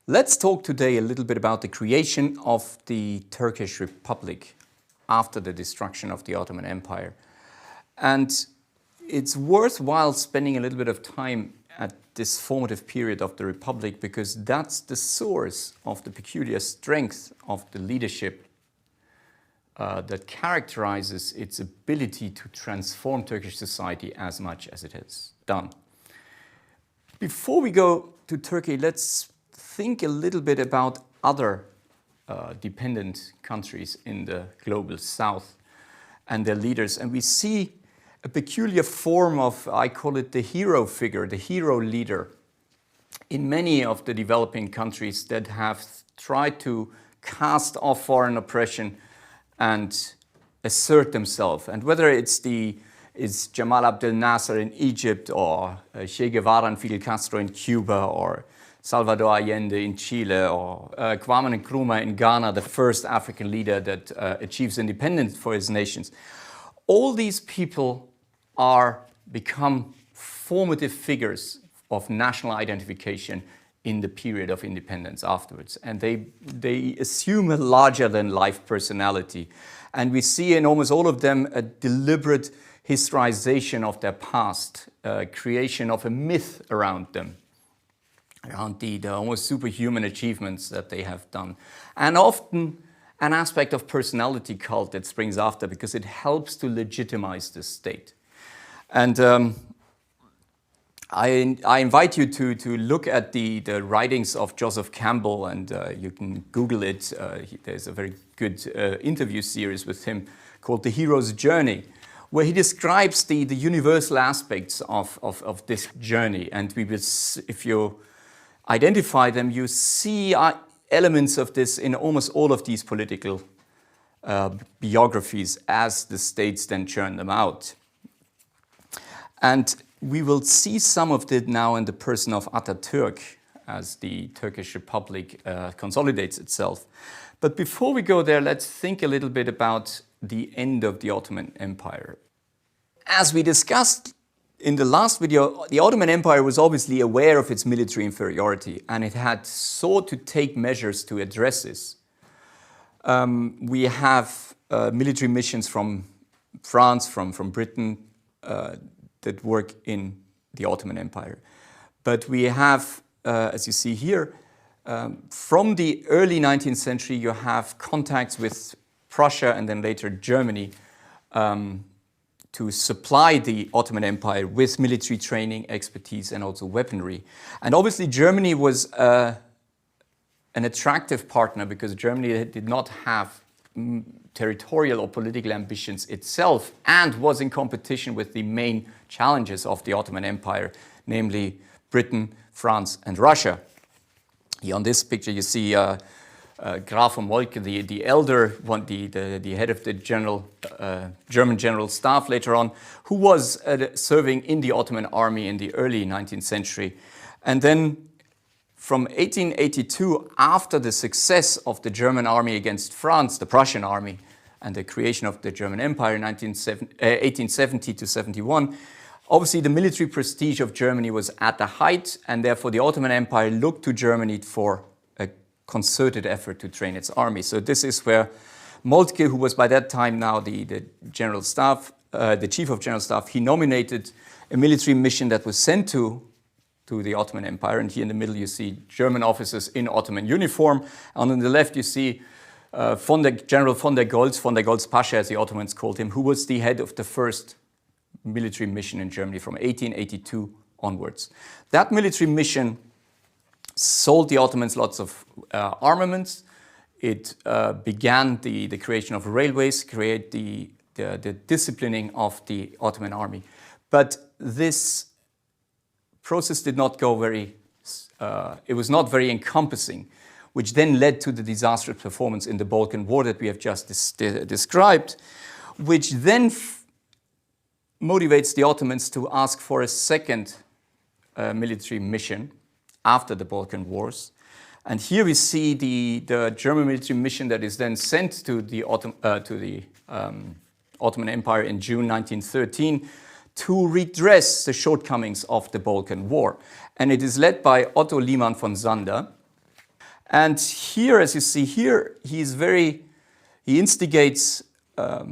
Let's talk today a little bit about the creation of the Turkish Republic after the destruction of the Ottoman Empire. And it's worthwhile spending a little bit of time at this formative period of the Republic because that's the source of the peculiar strength of the leadership that characterizes its ability to transform Turkish society as much as it has done. Before we go to Turkey, let's think a little bit about other dependent countries in the global south and their leaders. And we see a peculiar form of, I call it the hero figure, the hero leader, in many of the developing countries that have tried to cast off foreign oppression and assert themselves. And whether it's Jamal Abdel Nasser in Egypt, or Che Guevara and Fidel Castro in Cuba, or Salvador Allende in Chile, or Kwame Nkrumah in Ghana, the first African leader that achieves independence for his nations. All these people become formative figures of national identification in the period of independence afterwards. And they assume a larger-than-life personality. And we see in almost all of them a deliberate historization of their past, creation of a myth around them, around the almost superhuman achievements that they have done. And often an aspect of personality cult that springs after because it helps to legitimize the state. And I invite you to look at the writings of Joseph Campbell, and you can Google it. There's a very good interview series with him called The Hero's Journey, where he describes the universal aspects of this journey. And if you identify them, you see elements of this in almost all of these political biographies as the states then churn them out. And we will see some of it now in the person of Atatürk as the Turkish Republic consolidates itself. But before we go there, let's think a little bit about the end of the Ottoman Empire. As we discussed in the last video, the Ottoman Empire was obviously aware of its military inferiority, and it had sought to take measures to address this. We have military missions from France, from Britain, that work in the Ottoman Empire. But we have, as you see here, from the early 19th century, you have contacts with Prussia and then later Germany to supply the Ottoman Empire with military training, expertise, and also weaponry. And obviously Germany was an attractive partner because Germany did not have territorial or political ambitions itself and was in competition with the main challenges of the Ottoman Empire, namely Britain, France, and Russia. Here on this picture you see Graf von Moltke, the elder one, the head of the German General Staff later on, who was serving in the Ottoman army in the early 19th century. And then from 1882, after the success of the German army against France, the Prussian army, and the creation of the German Empire in 1870 to 71, obviously the military prestige of Germany was at the height, and therefore the Ottoman Empire looked to Germany for a concerted effort to train its army. So this is where Moltke, who was by that time now the General Staff, the Chief of General Staff, he nominated a military mission that was sent to the Ottoman Empire. And here in the middle you see German officers in Ottoman uniform. And on the left you see General von der Goltz Pasha, as the Ottomans called him, who was the head of the first military mission in Germany from 1882 onwards. That military mission sold the Ottomans lots of armaments. It began the creation of railways, create the disciplining of the Ottoman army. But this process did not go it was not very encompassing, which then led to the disastrous performance in the Balkan War that we have just described, which then motivates the Ottomans to ask for a second military mission after the Balkan Wars. And here we see the German military mission that is then sent to the Ottoman Empire in June 1913 to redress the shortcomings of the Balkan War. And it is led by Otto Liman von Sander. And here, as you see here, he instigates a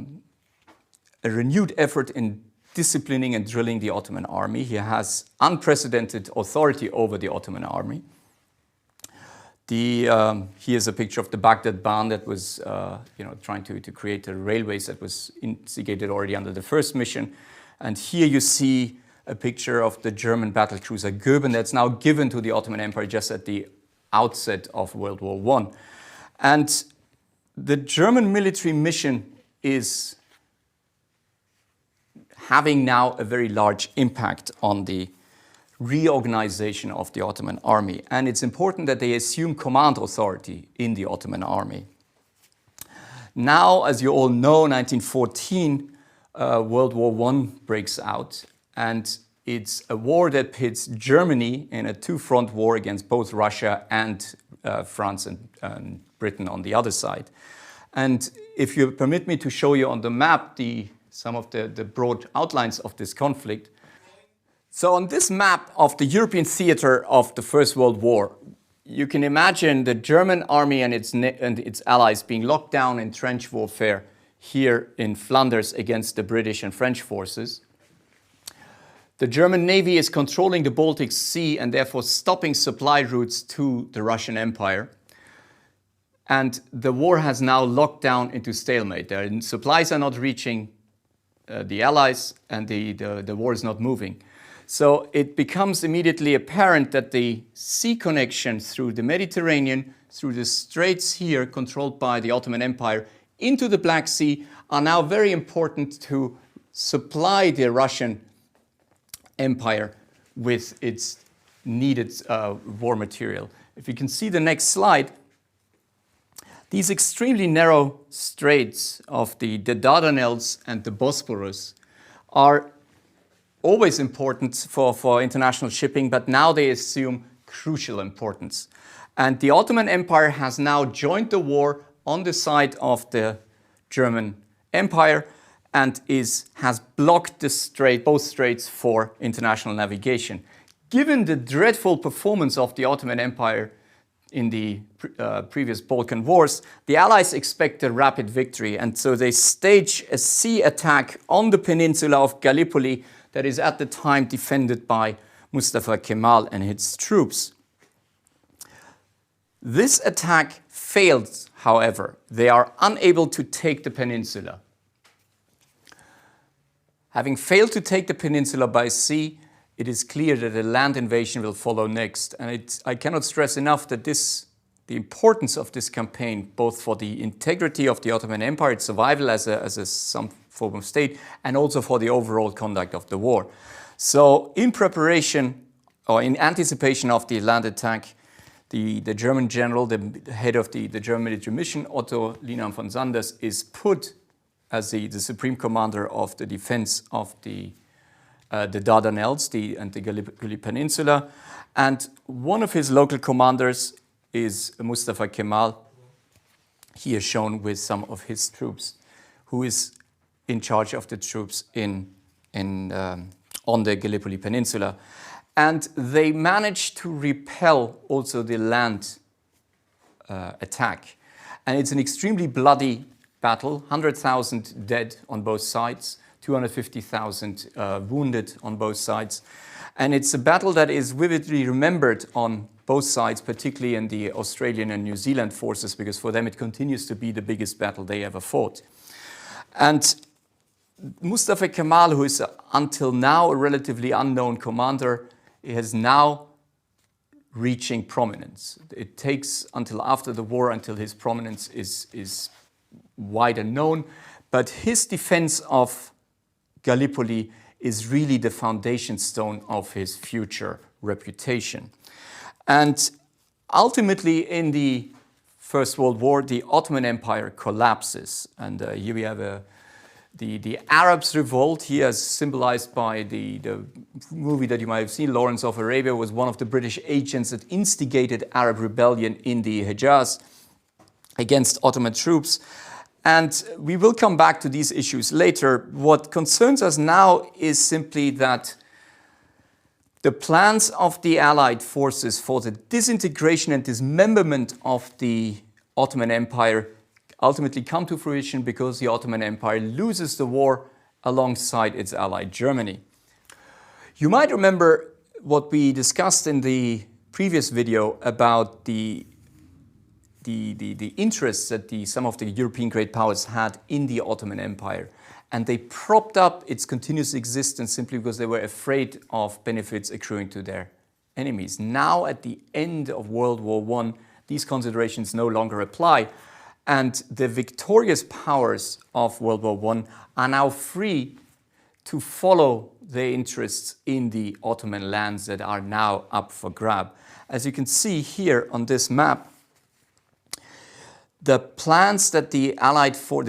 renewed effort in disciplining and drilling the Ottoman army. He has unprecedented authority over the Ottoman army. Here's a picture of the Baghdad Ban that was trying to create the railways that was instigated already under the first mission. And here you see a picture of the German battlecruiser Goeben that's now given to the Ottoman Empire just at the outset of World War I. And the German military mission is having now a very large impact on the reorganization of the Ottoman army. And it's important that they assume command authority in the Ottoman army. Now, as you all know, 1914, World War I breaks out, and it's a war that pits Germany in a two-front war against both Russia and France and Britain on the other side. And if you permit me to show you on the map some of the broad outlines of this conflict. So on this map of the European theater of the First World War, you can imagine the German army and its allies being locked down in trench warfare here in Flanders against the British and French forces. The German Navy is controlling the Baltic Sea and therefore stopping supply routes to the Russian Empire. And the war has now locked down into stalemate. Supplies are not reaching the Allies, and the war is not moving. So it becomes immediately apparent that the sea connection through the Mediterranean, through the straits here controlled by the Ottoman Empire, into the Black Sea are now very important to supply the Russian Empire with its needed war material. If you can see the next slide, these extremely narrow straits of the Dardanelles and the Bosporus are always important for international shipping, but now they assume crucial importance. And the Ottoman Empire has now joined the war on the side of the German Empire and has blocked both straits for international navigation. Given the dreadful performance of the Ottoman Empire in the previous Balkan wars, the Allies expect a rapid victory, and so they stage a sea attack on the peninsula of Gallipoli that is at the time defended by Mustafa Kemal and his troops. This attack failed, however. They are unable to take the peninsula. Having failed to take the peninsula by sea, it is clear that a land invasion will follow next. And I cannot stress enough that the importance of this campaign, both for the integrity of the Ottoman Empire, its survival as some form of state, and also for the overall conduct of the war. So in preparation, or in anticipation of the land attack, the German general, the head of the German military mission, Otto Linan von Sanders, is put as the supreme commander of the defense of the Dardanelles and the Gallipoli Peninsula. And one of his local commanders is Mustafa Kemal, here shown with some of his troops, who is in charge of the troops on the Gallipoli Peninsula. And they managed to repel also the land attack. And it's an extremely bloody battle, 100,000 dead on both sides, 250,000 wounded on both sides. And it's a battle that is vividly remembered on both sides, particularly in the Australian and New Zealand forces, because for them it continues to be the biggest battle they ever fought. And Mustafa Kemal, who is until now a relatively unknown commander, is now reaching prominence. It takes until after the war until his prominence is wider known, but his defense of Gallipoli is really the foundation stone of his future reputation. And ultimately, in the First World War, the Ottoman Empire collapses. And here we have the Arabs revolt, here as symbolized by the movie that you might have seen. Lawrence of Arabia was one of the British agents that instigated Arab rebellion in the Hejaz against Ottoman troops. And we will come back to these issues later. What concerns us now is simply that The plans of the Allied forces for the disintegration and dismemberment of the Ottoman Empire ultimately come to fruition because the Ottoman Empire loses the war alongside its ally Germany. You might remember what we discussed in the previous video about the interests that some of the European great powers had in the Ottoman Empire. And they propped up its continuous existence simply because they were afraid of benefits accruing to their enemies. Now, at the end of World War I, these considerations no longer apply. And the victorious powers of World War I are now free to follow their interests in the Ottoman lands that are now up for grab. As you can see here on this map, the plans that the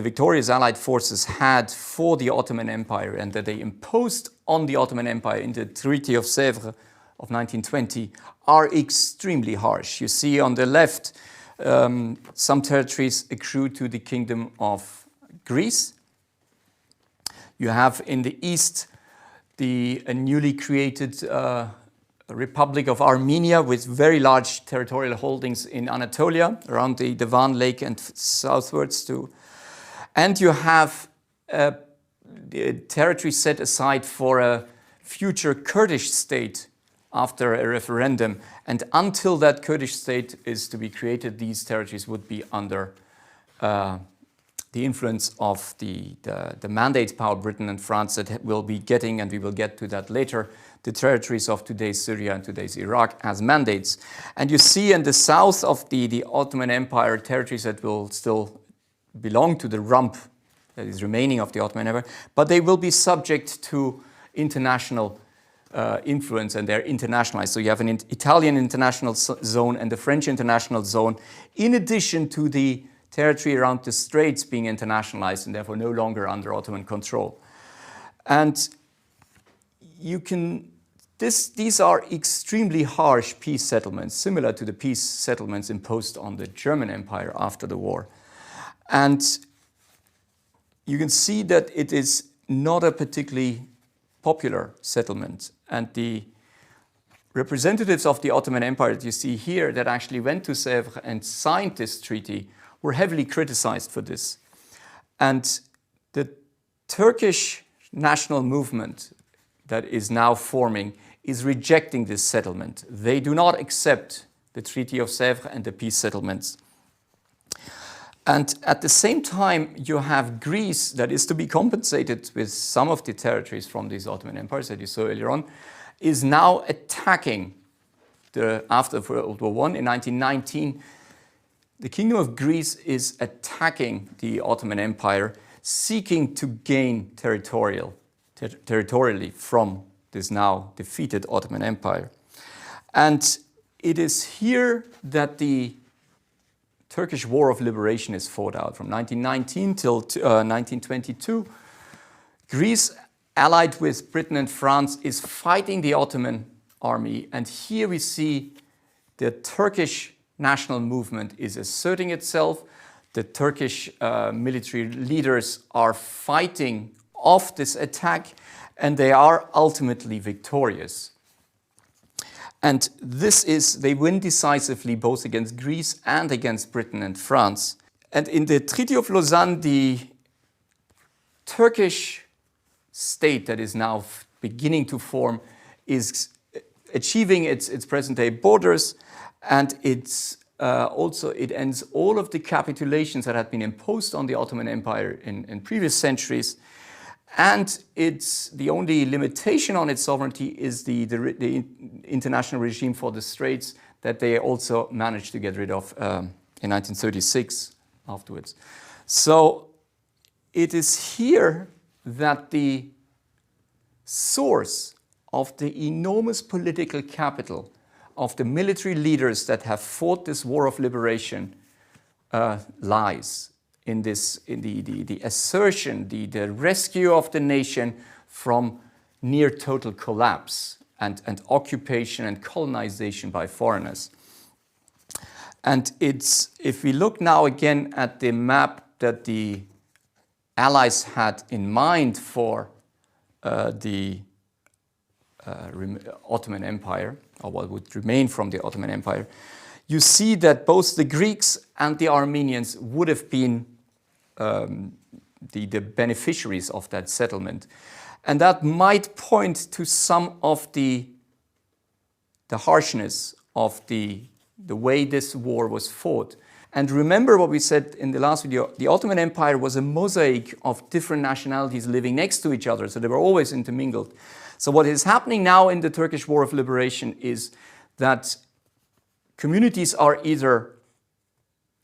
victorious Allied forces had for the Ottoman Empire and that they imposed on the Ottoman Empire in the Treaty of Sèvres of 1920 are extremely harsh. You see on the left some territories accrue to the Kingdom of Greece. You have in the east the newly created Republic of Armenia with very large territorial holdings in Anatolia, around the Van Lake and southwards too. And you have the territory set aside for a future Kurdish state after a referendum. And until that Kurdish state is to be created, these territories would be under the influence of the mandate power Britain and France that will be getting, and we will get to that later, the territories of today's Syria and today's Iraq as mandates. And you see in the south of the Ottoman Empire territories that will still belong to the rump that is remaining of the Ottoman Empire, but they will be subject to international influence, and they're internationalized. So you have an Italian international zone and the French international zone, in addition to the territory around the Straits being internationalized and therefore no longer under Ottoman control. And these are extremely harsh peace settlements, similar to the peace settlements imposed on the German Empire after the war. And you can see that it is not a particularly popular settlement. And the representatives of the Ottoman Empire that you see here that actually went to Sèvres and signed this treaty were heavily criticized for this. And the Turkish national movement that is now forming is rejecting this settlement. They do not accept the Treaty of Sèvres and the peace settlements. And at the same time, you have Greece that is to be compensated with some of the territories from these Ottoman empires that you saw earlier on, is now attacking after World War I in 1919. The Kingdom of Greece is attacking the Ottoman Empire, seeking to gain territorially from this now defeated Ottoman Empire. And it is here that the Turkish War of Liberation is fought out. From 1919 till 1922, Greece, allied with Britain and France, is fighting the Ottoman army. And here we see the Turkish national movement is asserting itself. The Turkish military leaders are fighting off this attack, and they are ultimately victorious. And they win decisively both against Greece and against Britain and France. And in the Treaty of Lausanne, the Turkish state that is now beginning to form is achieving its present-day borders, and it ends all of the capitulations that had been imposed on the Ottoman Empire in previous centuries. And the only limitation on its sovereignty is the international regime for the Straits that they also managed to get rid of in 1936 afterwards. So it is here that the source of the enormous political capital of the military leaders that have fought this war of liberation lies. In the assertion, the rescue of the nation from near total collapse and occupation and colonization by foreigners. And if we look now again at the map that the Allies had in mind for the Ottoman Empire, or what would remain from the Ottoman Empire, you see that both the Greeks and the Armenians would have been the beneficiaries of that settlement. And that might point to some of the harshness of the way this war was fought. And remember what we said in the last video, the Ottoman Empire was a mosaic of different nationalities living next to each other, so they were always intermingled. So what is happening now in the Turkish War of Liberation is that communities are either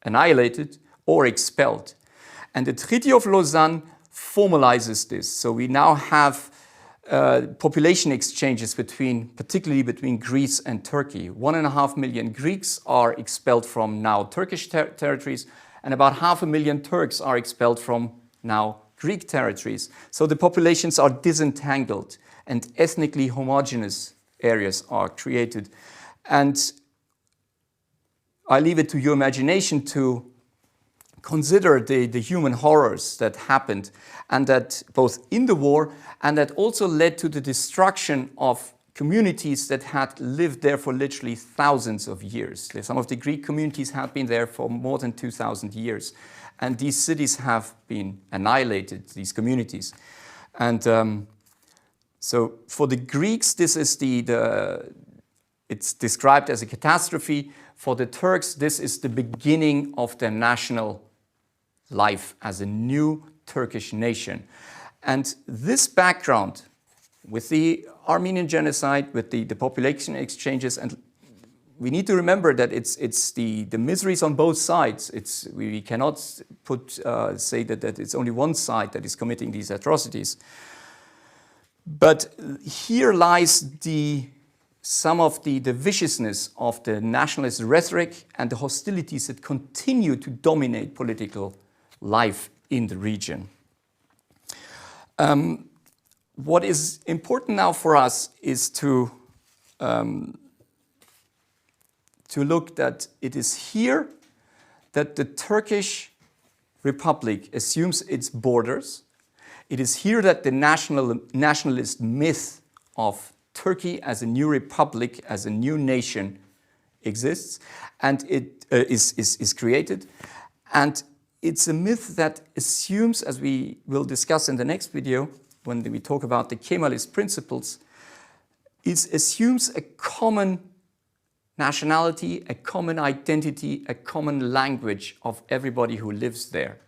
annihilated or expelled. And the Treaty of Lausanne formalizes this. So we now have population exchanges particularly between Greece and Turkey. 1.5 million Greeks are expelled from now Turkish territories, and about 500,000 Turks are expelled from now Greek territories. So the populations are disentangled and ethnically homogeneous areas are created. And I leave it to your imagination to consider the human horrors that happened, and that both in the war and that also led to the destruction of communities that had lived there for literally thousands of years. Some of the Greek communities had been there for more than 2,000 years, and these cities have been annihilated, these communities. And so for the Greeks, this is it's described as a catastrophe. For the Turks, this is the beginning of their national life as a new Turkish nation. And this background, with the Armenian genocide, with the population exchanges, and we need to remember that it's the miseries on both sides. We cannot say that it's only one side that is committing these atrocities. But here lies some of the viciousness of the nationalist rhetoric and the hostilities that continue to dominate political life in the region. What is important now for us is to look that it is here that the Turkish Republic assumes its borders. It is here that the nationalist myth of Turkey as a new republic, as a new nation exists, and it is created. And it's a myth that assumes, as we will discuss in the next video, when we talk about the Kemalist principles, it assumes a common nationality, a common identity, a common language of everybody who lives there.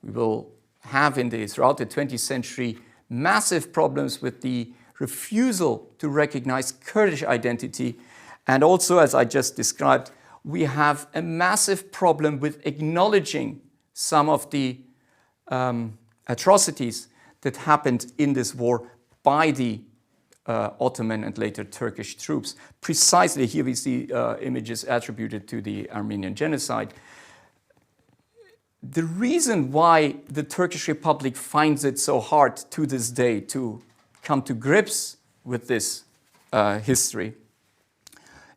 We will have throughout the 20th century massive problems with the refusal to recognize Kurdish identity, and also, as I just described, we have a massive problem with acknowledging some of the atrocities that happened in this war by the Ottoman and later Turkish troops. Precisely here we see images attributed to the Armenian genocide. The reason why the Turkish Republic finds it so hard to this day to come to grips with this history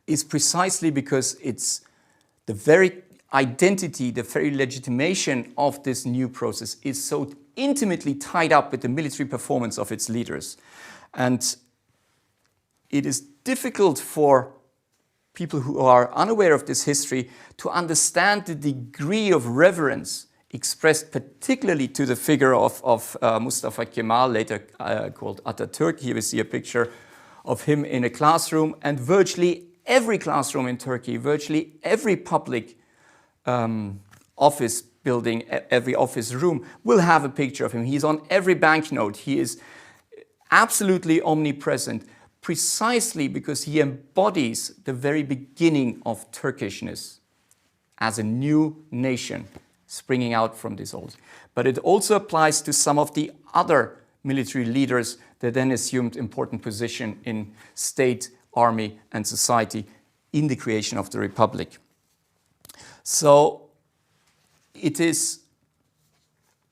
is precisely because it's the very identity, the very legitimation of this new process is so intimately tied up with the military performance of its leaders. And it is difficult for people who are unaware of this history to understand the degree of reverence expressed particularly to the figure of Mustafa Kemal, later called Atatürk. Here we see a picture of him in a classroom, and virtually every classroom in Turkey, virtually every public office building, every office room will have a picture of him. He's on every banknote. He is absolutely omnipresent, precisely because he embodies the very beginning of Turkishness as a new nation springing out from this old. But it also applies to some of the other military leaders that then assumed important position in state, army, and society in the creation of the Republic. So it is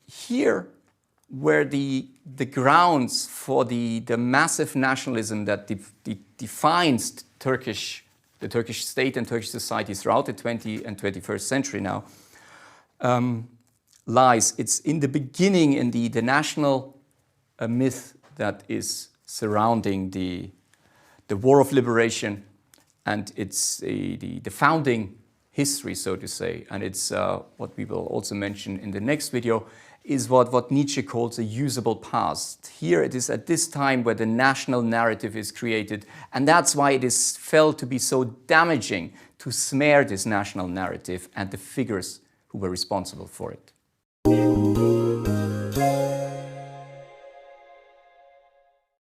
here where the grounds for the massive nationalism that defines the Turkish state and Turkish society throughout the 20th and 21st century now lies. It's in the beginning, in the national myth that is surrounding the War of Liberation, and it's the founding history, so to say. And it's what we will also mention in the next video, is what Nietzsche calls a usable past. Here it is at this time where the national narrative is created, and that's why it is felt to be so damaging to smear this national narrative and the figures who were responsible for it.